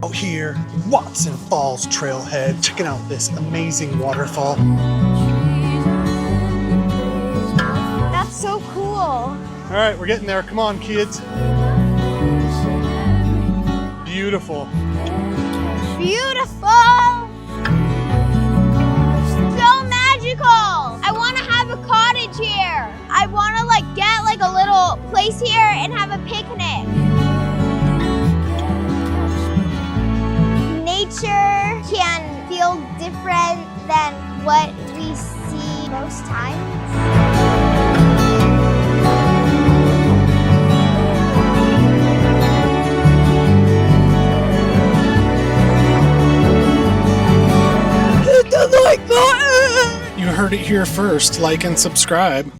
out here, Watson Falls Trailhead, checking out this amazing waterfall. That's so cool. All right, we're getting there. Come on, kids. Beautiful. Beautiful. So magical. I want to have a cottage here. I want to get a little place here and have a picnic. Nature can feel different than what we see most times. You heard it here first. Like and subscribe.